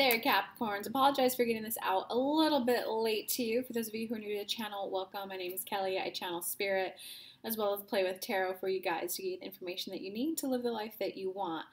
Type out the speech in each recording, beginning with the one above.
there, Capricorns. Apologize for getting this out a little bit late to you. For those of you who are new to the channel, welcome. My name is Kelly. I channel spirit as well as play with tarot for you guys to get the information that you need to live the life that you want.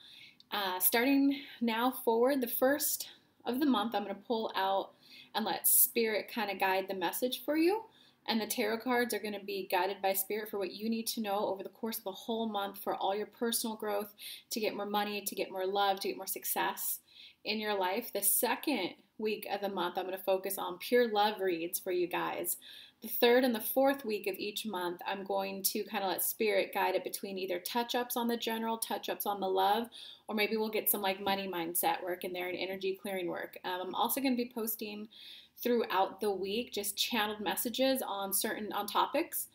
Starting now forward, the first of the month, I'm going to pull out and let spirit kind of guide the message for you. And the tarot cards are going to be guided by spirit for what you need to know over the course of the whole month for all your personal growth, to get more money, to get more love, to get more success in your life. The second week of the month, I'm going to focus on pure love reads for you guys. The third and the fourth week of each month, I'm going to kind of let spirit guide it between either touch-ups on the general, touch-ups on the love, or maybe we'll get some like money mindset work in there and energy clearing work. I'm also going to be posting throughout the week just channeled messages on topics,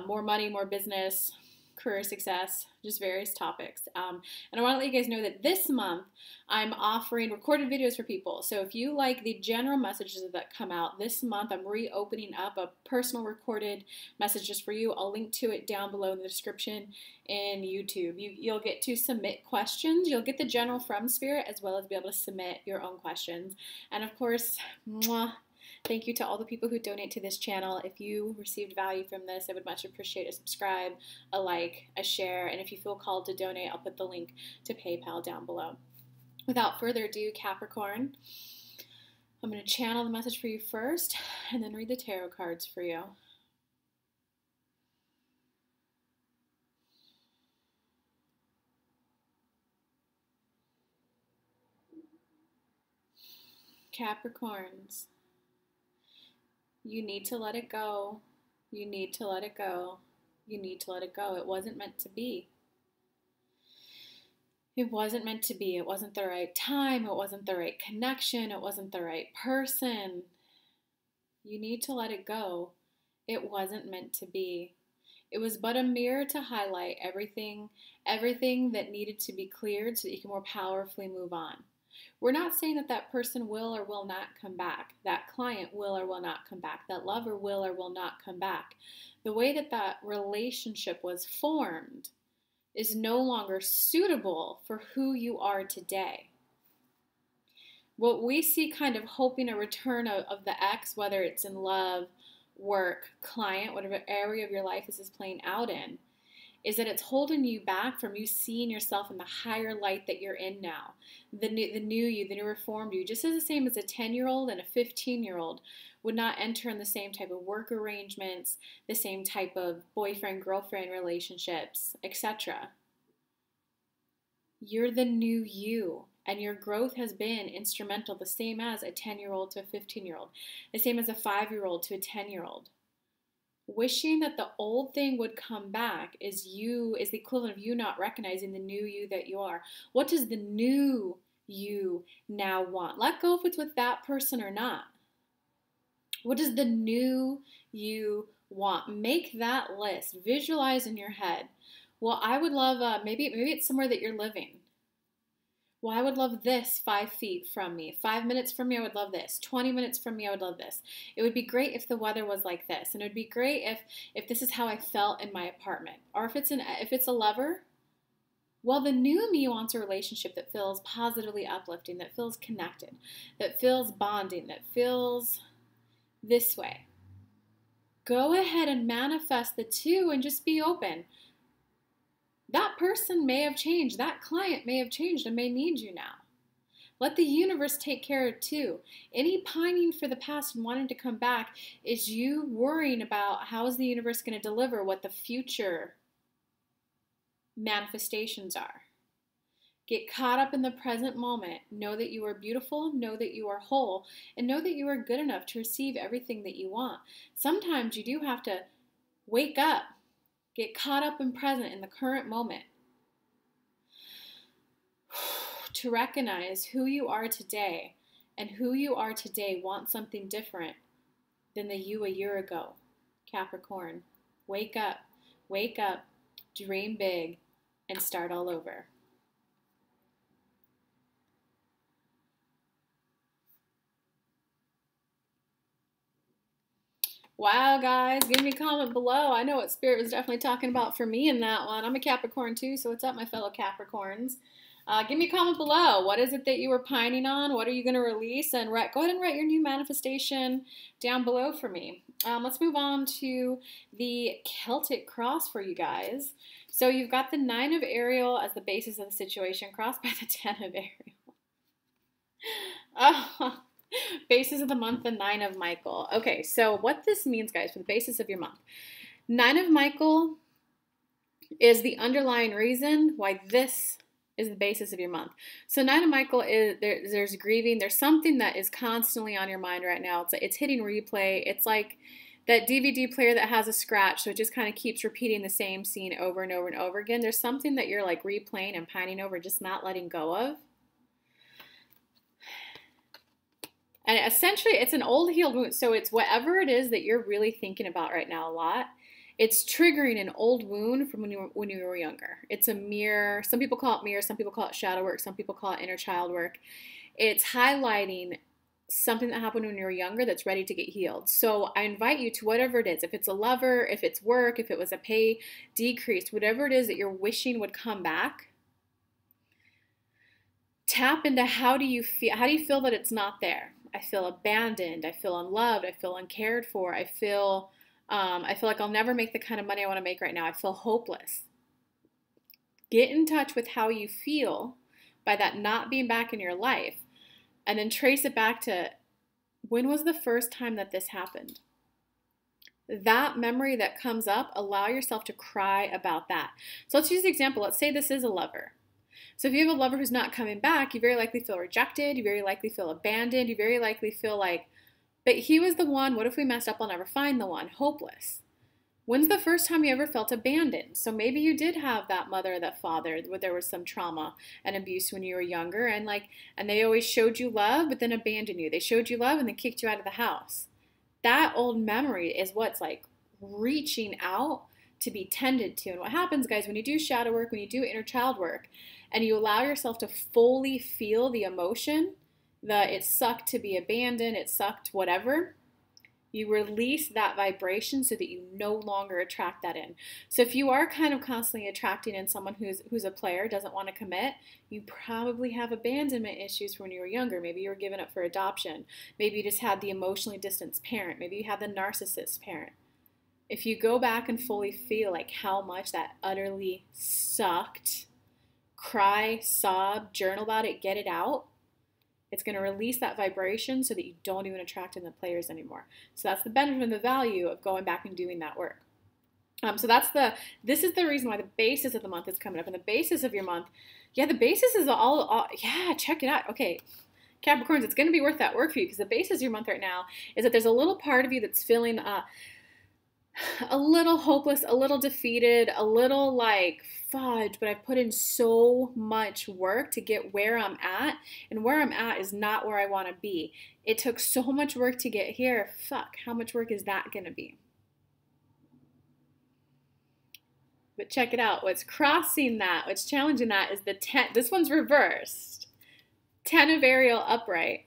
more money, more business, career success, just various topics. And I want to let you guys know that this month I'm offering recorded videos for people. So if you like the general messages that come out this month, I'm reopening up a personal recorded message just for you. I'll link to it down below in the description in YouTube. You'll get to submit questions. You'll get the general from spirit as well as be able to submit your own questions. And of course, mwah, thank you to all the people who donate to this channel. If you received value from this, I would much appreciate a subscribe, a like, a share, and if you feel called to donate, I'll put the link to PayPal down below. Without further ado, Capricorn, I'm going to channel the message for you first and then read the tarot cards for you. Capricorns, you need to let it go. You need to let it go. You need to let it go. It wasn't meant to be. It wasn't meant to be. It wasn't the right time. It wasn't the right connection. It wasn't the right person. You need to let it go. It wasn't meant to be. It was but a mirror to highlight everything that needed to be cleared so that you can more powerfully move on. We're not saying that that person will or will not come back. That client will or will not come back. That lover will or will not come back. The way that that relationship was formed is no longer suitable for who you are today. What we see kind of hoping a return of the ex, whether it's in love, work, client, whatever area of your life this is playing out in, is that it's holding you back from you seeing yourself in the higher light that you're in now. The new you, the new reformed you, just as the same as a 10-year-old and a 15-year-old would not enter in the same type of work arrangements, the same type of boyfriend-girlfriend relationships, etc. You're the new you, and your growth has been instrumental, the same as a 10-year-old to a 15-year-old, the same as a 5-year-old to a 10-year-old. Wishing that the old thing would come back is the equivalent of you not recognizing the new you that you are. What does the new you now want? Let go if it's with that person or not. What does the new you want? Make that list. Visualize in your head. Well, I would love, maybe it's somewhere that you're living. Well, I would love this 5 feet from me. 5 minutes from me, I would love this. 20 minutes from me, I would love this. It would be great if the weather was like this. And it would be great if this is how I felt in my apartment. Or if it's a lover, well, the new me wants a relationship that feels positively uplifting, that feels connected, that feels bonding, that feels this way. Go ahead and manifest the two and just be open. That person may have changed. That client may have changed and may need you now. Let the universe take care of it too. Any pining for the past and wanting to come back is you worrying about how is the universe going to deliver what the future manifestations are. Get caught up in the present moment. Know that you are beautiful. Know that you are whole. And know that you are good enough to receive everything that you want. Sometimes you do have to wake up. Get caught up and present in the current moment to recognize who you are today, and who you are today wants something different than the you a year ago. Capricorn, wake up, dream big, and start all over. Wow, guys, give me a comment below. I know what Spirit was definitely talking about for me in that one. I'm a Capricorn too, so what's up, my fellow Capricorns? Give me a comment below. What is it that you were pining on? What are you going to release? And go ahead and write your new manifestation down below for me. Let's move on to the Celtic cross for you guys. So you've got the 9 of Ariel as the basis of the situation, crossed by the 10 of Ariel. Oh, basis of the month, the 9 of Michael. Okay, so what this means, guys, for the basis of your month. 9 of Michael is the underlying reason why this is the basis of your month. So 9 of Michael is there's grieving. There's something that is constantly on your mind right now. It's hitting replay. It's like that DVD player that has a scratch, so it just kind of keeps repeating the same scene over and over and over again. There's something that you're like replaying and pining over, just not letting go of. And essentially, it's an old healed wound. So it's whatever it is that you're really thinking about right now a lot. It's triggering an old wound from when you were younger. It's a mirror. Some people call it mirror. Some people call it shadow work. Some people call it inner child work. It's highlighting something that happened when you were younger that's ready to get healed. So I invite you to whatever it is. If it's a lover, if it's work, if it was a pay decrease, whatever it is that you're wishing would come back, tap into how do you feel? How do you feel that it's not there? I feel abandoned. I feel unloved. I feel uncared for. I feel like I'll never make the kind of money I want to make right now. I feel hopeless. Get in touch with how you feel by that not being back in your life, and then trace it back to when was the first time that this happened. That memory that comes up, allow yourself to cry about that. So let's use the example. Let's say this is a lover. So if you have a lover who's not coming back, you very likely feel rejected. You very likely feel abandoned. You very likely feel like, but he was the one. What if we messed up? I'll never find the one. Hopeless. When's the first time you ever felt abandoned? So maybe you did have that mother or that father where there was some trauma and abuse when you were younger, and they always showed you love but then abandoned you. They showed you love and then kicked you out of the house. That old memory is what's like reaching out to be tended to. And what happens, guys, when you do shadow work, when you do inner child work, and you allow yourself to fully feel the emotion, it sucked to be abandoned, it sucked whatever, you release that vibration so that you no longer attract that in. So if you are kind of constantly attracting in someone who's a player, doesn't want to commit, you probably have abandonment issues from when you were younger. Maybe you were given up for adoption. Maybe you just had the emotionally distanced parent. Maybe you had the narcissist parent. If you go back and fully feel like how much that utterly sucked, cry, sob, journal about it, get it out, it's going to release that vibration so that you don't even attract in the players anymore. So that's the benefit and the value of going back and doing that work. So this is the reason why the basis of the month is coming up. And the basis of your month, yeah, the basis is all yeah, check it out. Okay, Capricorns, it's going to be worth that work for you, because the basis of your month right now is that there's a little part of you that's feeling a little hopeless, a little defeated, a little like, fudge, but I've put in so much work to get where I'm at, and where I'm at is not where I want to be. It took so much work to get here. Fuck, how much work is that going to be? But check it out. What's crossing that, what's challenging that is the 10. This one's reversed. 10 of Ariel upright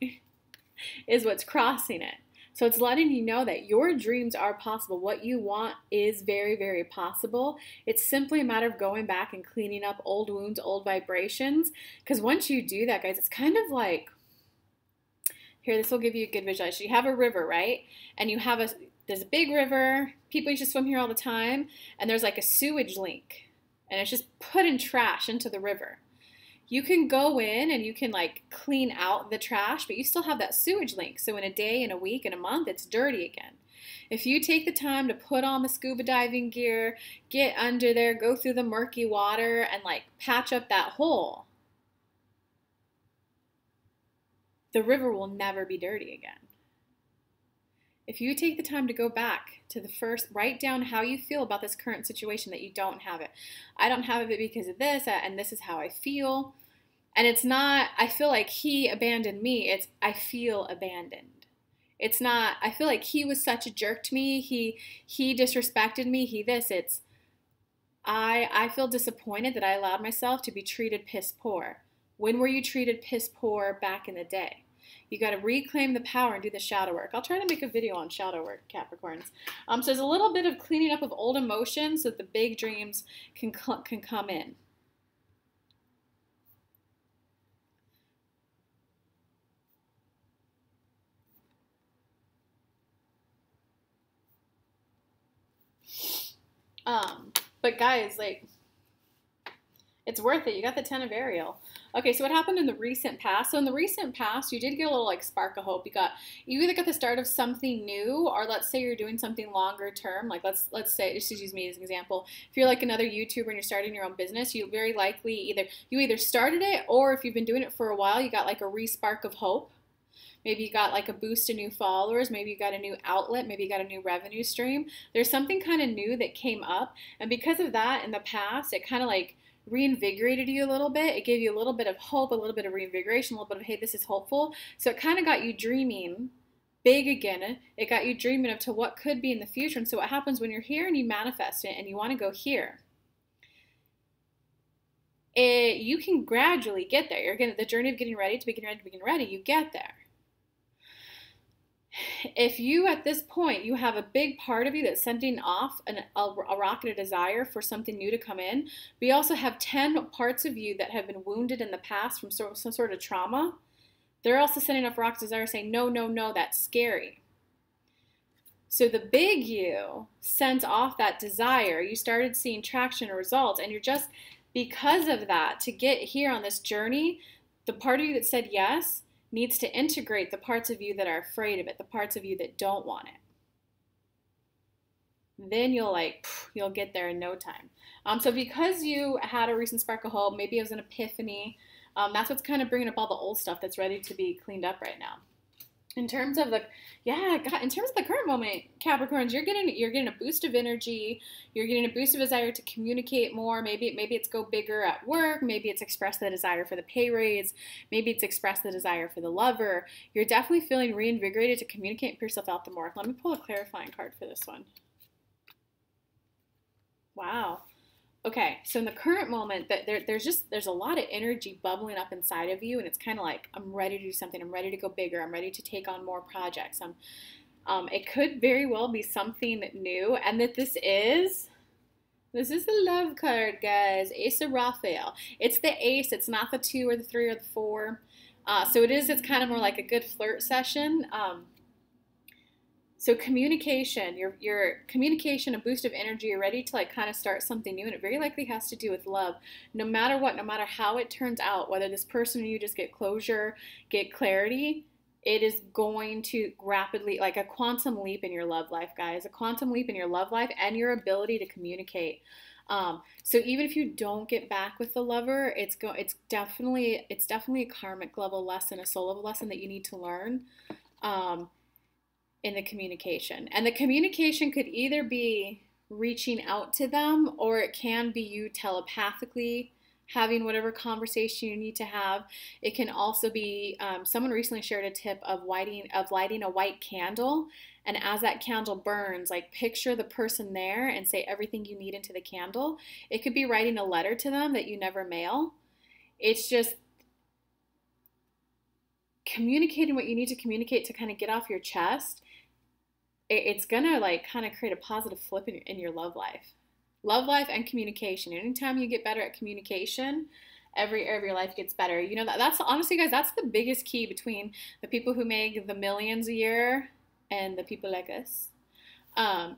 is what's crossing it. So it's letting you know that your dreams are possible. What you want is very, very possible. It's simply a matter of going back and cleaning up old wounds, old vibrations. Because once you do that, guys, it's kind of like, here, this will give you a good visualization. You have a river, right? And you have there's a big river. People used to swim here all the time. And there's like a sewage link. And it's just putting trash into the river. You can go in and you can like clean out the trash, but you still have that sewage link. So in a day, in a week, in a month, it's dirty again. If you take the time to put on the scuba diving gear, get under there, go through the murky water, and like patch up that hole, the river will never be dirty again. If you take the time to go back to the first, write down how you feel about this current situation that you don't have it. I don't have it because of this, and this is how I feel. And it's not, I feel like he abandoned me. It's, I feel abandoned. It's not, I feel like he was such a jerk to me. He disrespected me. It's, I feel disappointed that I allowed myself to be treated piss poor. When were you treated piss poor back in the day? You got to reclaim the power and do the shadow work. I'll try to make a video on shadow work, Capricorns. So there's a little bit of cleaning up of old emotions so that the big dreams can come in. But guys, like, it's worth it. You got the 10 of Ariel. Okay, so what happened in the recent past? So in the recent past, you did get a little like spark of hope. You either got the start of something new, or let's say you're doing something longer term. Like let's say, just to use me as an example, if you're like another YouTuber and you're starting your own business, you very likely either started it, or if you've been doing it for a while, you got like a re-spark of hope. Maybe you got like a boost of new followers. Maybe you got a new outlet. Maybe you got a new revenue stream. There's something kind of new that came up. And because of that in the past, it kind of like reinvigorated you a little bit. It gave you a little bit of hope, a little bit of reinvigoration, a little bit of, hey, this is hopeful. So it kind of got you dreaming big again. It got you dreaming up to what could be in the future. And so what happens when you're here and you manifest it and you want to go here? You can gradually get there. You're gonna, the journey of getting ready to begin ready to begin ready, you get there. If you, at this point, you have a big part of you that's sending off a rocket of desire for something new to come in, but you also have 10 parts of you that have been wounded in the past from some sort of trauma, they're also sending off rockets of desire saying, no, no, no, that's scary. So the big you sent off that desire. You started seeing traction or results, and you're just, because of that, to get here on this journey, the part of you that said yes needs to integrate the parts of you that are afraid of it, the parts of you that don't want it. Then you'll get there in no time. So because you had a recent spark of hope, maybe it was an epiphany, that's what's kind of bringing up all the old stuff that's ready to be cleaned up right now. In terms of the current moment, Capricorns, you're getting a boost of energy. You're getting a boost of desire to communicate more. Maybe it's go bigger at work. Maybe it's express the desire for the pay raise. Maybe it's express the desire for the lover. You're definitely feeling reinvigorated to communicate and put yourself out there more. Let me pull a clarifying card for this one. Wow. Okay, so in the current moment, there's a lot of energy bubbling up inside of you, and it's kind of like, I'm ready to do something. I'm ready to go bigger. I'm ready to take on more projects. It could very well be something new, and that this is the love card, guys. Ace of Raphael. It's the ace. It's not the 2 or the 3 or the 4. So it's kind of more like a good flirt session. So communication, your communication, a boost of energy, you're ready to like kind of start something new, and it very likely has to do with love. No matter what, no matter how it turns out, whether this person or you just get closure, get clarity, it is going to rapidly, like a quantum leap in your love life, guys, a quantum leap in your love life and your ability to communicate. So even if you don't get back with the lover, it's definitely a karmic level lesson, a soul level lesson that you need to learn. In the communication. And the communication could either be reaching out to them, or it can be you telepathically having whatever conversation you need to have. It can also be, someone recently shared a tip of lighting a white candle, and as that candle burns, like picture the person there and say everything you need into the candle. It could be writing a letter to them that you never mail. It's just communicating what you need to communicate to kind of get off your chest. It's gonna like kind of create a positive flip in your love life and communication. Anytime you get better at communication, every area of your life gets better. You know, that's honestly, guys, that's the biggest key between the people who make the millions a year and the people like us,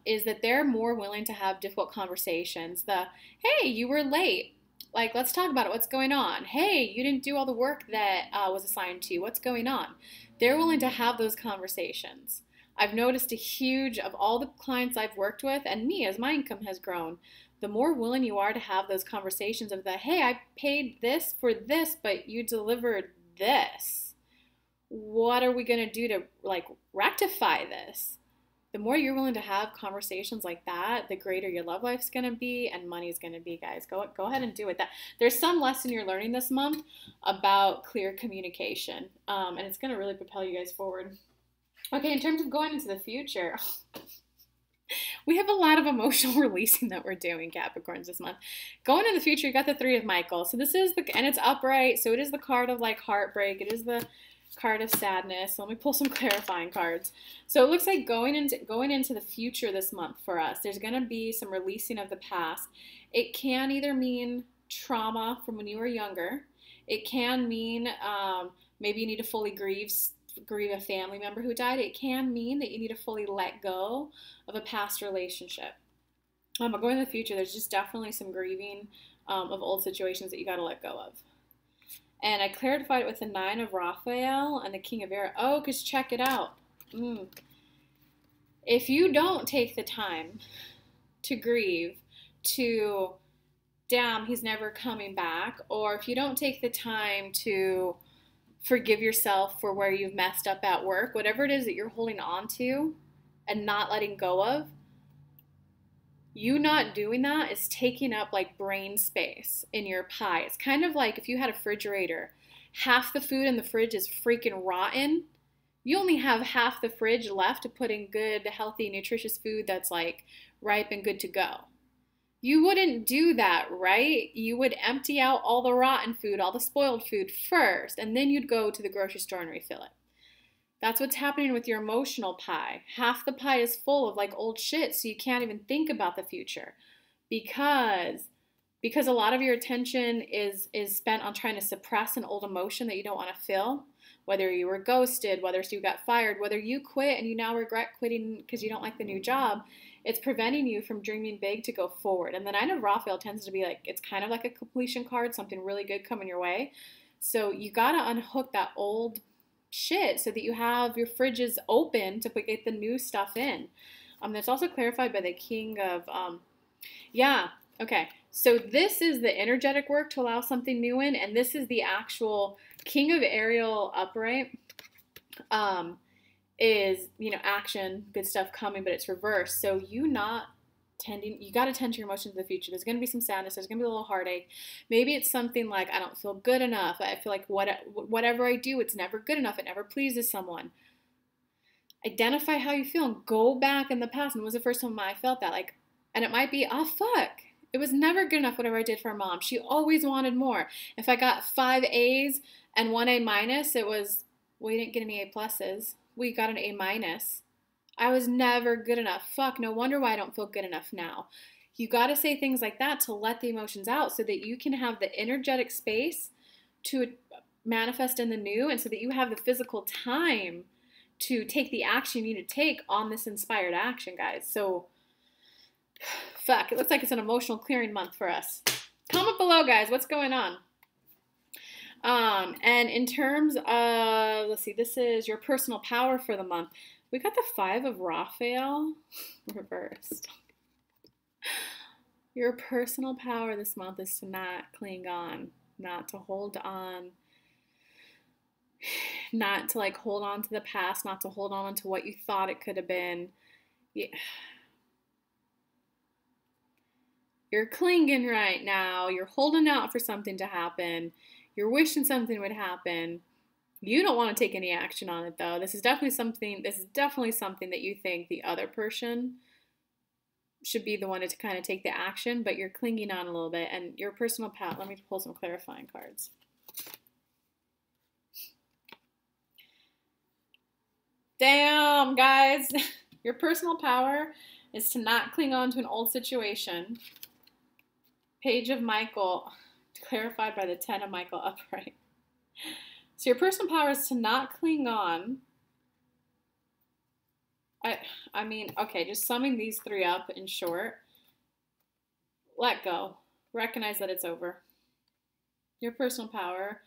is that they're more willing to have difficult conversations. Hey, you were late. Like, let's talk about it. What's going on? Hey, you didn't do all the work that was assigned to you. What's going on? They're willing to have those conversations. I've noticed of all the clients I've worked with, and me as my income has grown, the more willing you are to have those conversations of hey, I paid this for this, but you delivered this. What are we going to do to like rectify this? The more you're willing to have conversations like that, the greater your love life's going to be and money's going to be, guys. Go ahead and do it. There's some lesson you're learning this month about clear communication, and it's going to really propel you guys forward. Okay, in terms of going into the future, we have a lot of emotional releasing that we're doing, Capricorns, this month. Going into the future, you got the 3 of Michael. So this is and it's upright, so it is the card of like heartbreak. It is the card of sadness. So let me pull some clarifying cards. So it looks like going into the future this month for us, there's going to be some releasing of the past. It can either mean trauma from when you were younger. It can mean maybe you need to fully grieve a family member who died. It can mean that you need to fully let go of a past relationship. But going to the future, there's just definitely some grieving of old situations that you got to let go of. And I clarified it with the 9 of Raphael and the King of Air. Oh, because check it out. If you don't take the time to grieve, to, damn, he's never coming back, or if you don't take the time to forgive yourself for where you've messed up at work, whatever it is that you're holding on to and not letting go of, you not doing that is taking up like brain space in your pie. It's kind of like if you had a refrigerator, half the food in the fridge is freaking rotten. You only have half the fridge left to put in good, healthy, nutritious food that's like ripe and good to go. You wouldn't do that, right? You would empty out all the rotten food, all the spoiled food first, and then you'd go to the grocery store and refill it. That's what's happening with your emotional pie. Half the pie is full of like old shit, so you can't even think about the future because a lot of your attention is spent on trying to suppress an old emotion that you don't want to feel. Whether you were ghosted, whether you got fired, whether you quit and you now regret quitting because you don't like the new job, it's preventing you from dreaming big to go forward. And the 9 of Raphael tends to be like, it's kind of like a completion card, something really good coming your way. So you got to unhook that old shit so that you have your fridges open to get the new stuff in. That's also clarified by the King of, okay. So this is the energetic work to allow something new in, and this is the actual King of Ariel upright. Is, action, good stuff coming, but it's reversed. So you got to tend to your emotions in the future. There's going to be some sadness. There's going to be a little heartache. Maybe it's something like, I don't feel good enough. I feel like whatever I do, it's never good enough. It never pleases someone. Identify how you feel and go back in the past. And when was the first time I felt that? And it might be, oh, fuck. It was never good enough whatever I did for Mom. She always wanted more. If I got 5 A's and 1 A minus, it was, well, you didn't get any A pluses. We got an A minus. I was never good enough. Fuck, no wonder why I don't feel good enough now. You got to say things like that to let the emotions out so that you can have the energetic space to manifest in the new and so that you have the physical time to take the action you need to take on this inspired action, guys. So, fuck, it looks like it's an emotional clearing month for us. Comment below, guys, what's going on? And in terms of, let's see, this is your personal power for the month. We got the 5 of Raphael reversed. Your personal power this month is to not cling on, not to hold on, not to like hold on to the past, not to hold on to what you thought it could have been. Yeah. You're clinging right now. You're holding out for something to happen. You're wishing something would happen. You don't want to take any action on it though. This is definitely something that you think the other person should be the one to kind of take the action, but you're clinging on a little bit. And your personal power, let me pull some clarifying cards. Damn, guys. Your personal power is to not cling on to an old situation. Page of Michael, clarified by the 10 of Michael upright. So your personal power is to not cling on. I mean, okay, just summing these 3 up in short. Let go. Recognize that it's over. Your personal power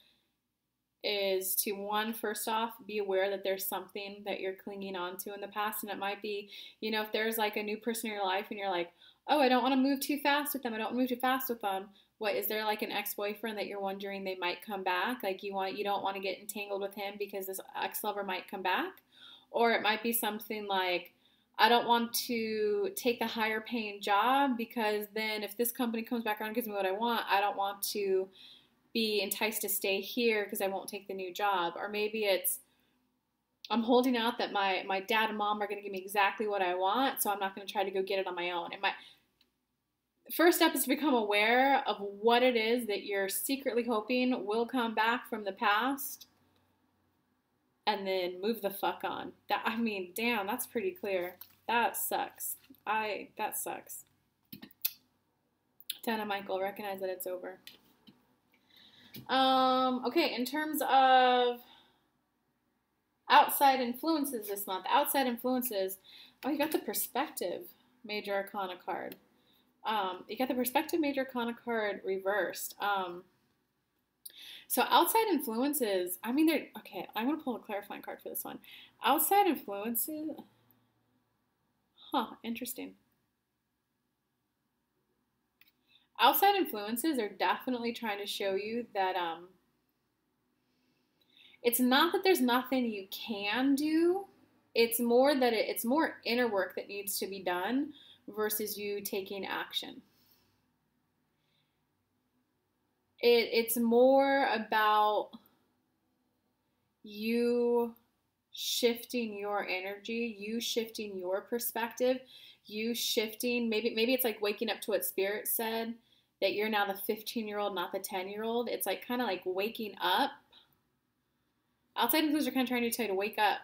is to, one, first off, be aware that there's something that you're clinging on to in the past. And it might be, if there's like a new person in your life and you're like, oh, I don't want to move too fast with them. I don't move too fast with them. What, is there like an ex-boyfriend that you're wondering they might come back? Like you don't want to get entangled with him because this ex-lover might come back? Or it might be something like, I don't want to take the higher paying job because then if this company comes back around and gives me what I want, I don't want to be enticed to stay here because I won't take the new job. Or maybe it's, I'm holding out that my dad and mom are going to give me exactly what I want, so I'm not going to try to go get it on my own. First step is to become aware of what it is that you're secretly hoping will come back from the past, and then move the fuck on. Damn, that's pretty clear. That sucks. That sucks. 10 of Michael, recognize that it's over. Okay, in terms of outside influences this month. Outside influences. Oh, you got the perspective Major Arcana card. You got the perspective major arcana card reversed. So outside influences, I mean, they're okay. I'm gonna pull a clarifying card for this one. Outside influences, huh? Interesting. Outside influences are definitely trying to show you that it's not that there's nothing you can do. It's more that it's more inner work that needs to be done versus you taking action. It's more about you shifting your energy, you shifting your perspective, you shifting, maybe it's like waking up to what spirit said, that you're now the 15-year-old, not the 10-year-old. It's like kind of like waking up. Outside influences are kind of trying to tell you to wake up.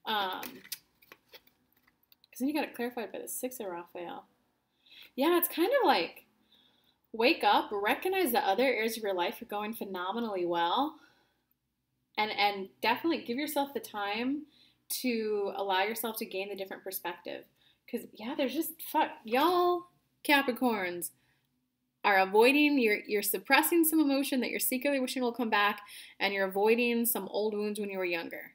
Because then you got it clarified by the 6 of Raphael. Yeah, it's kind of like wake up, recognize that other areas of your life are going phenomenally well, and definitely give yourself the time to allow yourself to gain the different perspective. Because yeah, there's just y'all Capricorns are avoiding, you're suppressing some emotion that you're secretly wishing will come back, and you're avoiding some old wounds when you were younger.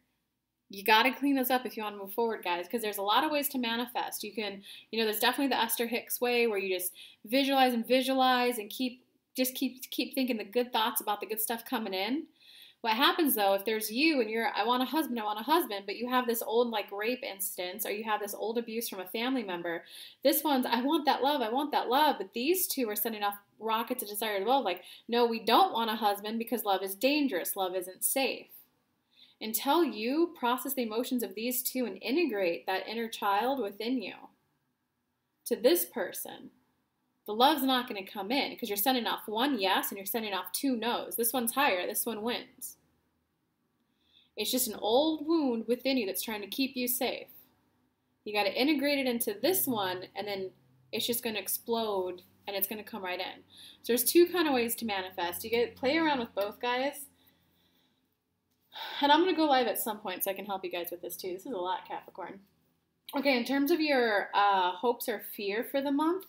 You got to clean those up if you want to move forward, guys, because there's a lot of ways to manifest. You can, there's definitely the Esther Hicks way where you just visualize and keep thinking the good thoughts about the good stuff coming in. What happens though, if there's you and I want a husband, but you have this old like rape instance, or you have this old abuse from a family member, this one's, I want that love, but these two are sending off rockets of desire as well. Like, no, we don't want a husband because love is dangerous, love isn't safe. Until you process the emotions of these two and integrate that inner child within you to this person, the love's not going to come in, because you're sending off one yes and you're sending off two no's. This one's higher, this one wins. It's just an old wound within you that's trying to keep you safe. You got to integrate it into this one, and then it's just going to explode and it's going to come right in. So there's two kind of ways to manifest. You get play around with both, guys. And I'm going to go live at some point so I can help you guys with this too. This is a lot, Capricorn. Okay, in terms of your hopes or fear for the month,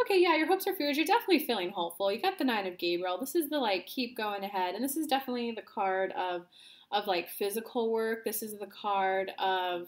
okay, yeah, your hopes or fears, you're definitely feeling hopeful. You got the 9 of Gabriel. This is the, like, keep going ahead. And this is definitely the card of like, physical work. This is the card of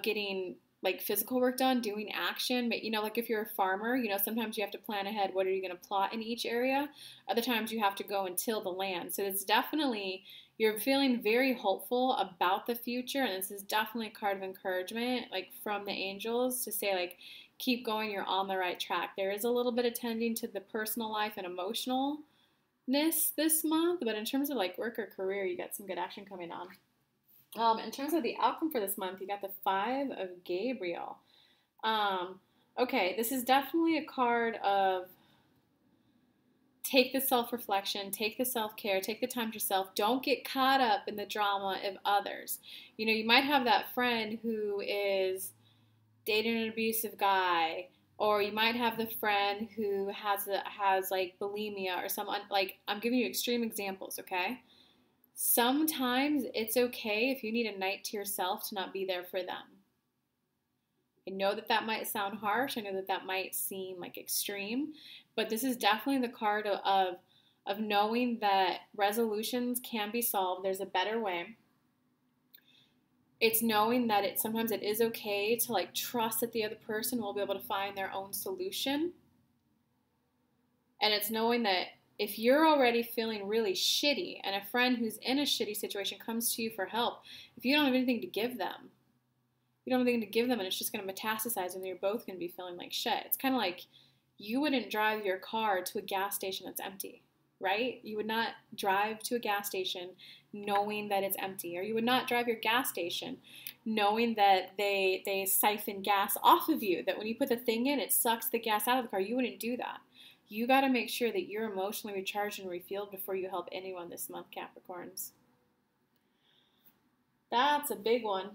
getting, like, physical work done, doing action. But, like, if you're a farmer, sometimes you have to plan ahead. What are you going to plot in each area? Other times you have to go and till the land. So it's definitely, you're feeling very hopeful about the future. And this is definitely a card of encouragement, like, from the angels to say, like, keep going, you're on the right track. There is a little bit of tending to the personal life and emotionalness this month, but in terms of like work or career, you got some good action coming on. In terms of the outcome for this month, you got the 5 of Gabriel. Okay, this is definitely a card of take the self-reflection, take the self-care, take the time to yourself. Don't get caught up in the drama of others. You might have that friend who is dating an abusive guy, or you might have the friend who has like bulimia or some, like, I'm giving you extreme examples, okay? Sometimes it's okay if you need a night to yourself to not be there for them. I know that might sound harsh. I know that might seem like extreme, but this is definitely the card of knowing that resolutions can be solved. There's a better way. It's knowing that sometimes it is okay to like trust that the other person will be able to find their own solution. And it's knowing that if you're already feeling really shitty and a friend who's in a shitty situation comes to you for help, if you don't have anything to give them, and it's just going to metastasize and you're both going to be feeling like shit. It's kind of like you wouldn't drive your car to a gas station that's empty, right? You would not drive to a gas station knowing that it's empty, or you would not drive your gas station knowing that they siphon gas off of you, that when you put the thing in, it sucks the gas out of the car. You wouldn't do that. You got to make sure that you're emotionally recharged and refueled before you help anyone this month, Capricorns. That's a big one.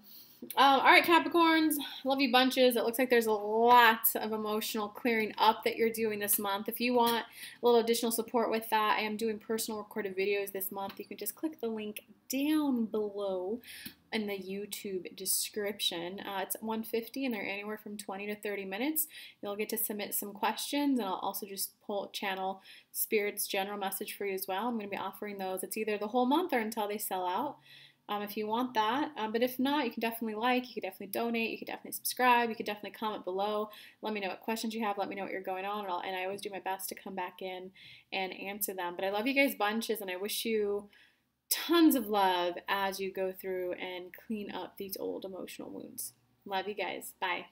All right, Capricorns, love you bunches. It looks like there's a lot of emotional clearing up that you're doing this month. If you want a little additional support with that, I am doing personal recorded videos this month. You can just click the link down below in the YouTube description. It's 150 and they're anywhere from 20 to 30 minutes. You'll get to submit some questions, and I'll also just channel Spirit's general message for you as well. I'm going to be offering those. It's either the whole month or until they sell out. If you want that. But if not, you can definitely you can definitely donate, you can definitely subscribe, you can definitely comment below. Let me know what questions you have, let me know what you're going on, and I always do my best to come back in and answer them. But I love you guys bunches, and I wish you tons of love as you go through and clean up these old emotional wounds. Love you guys. Bye.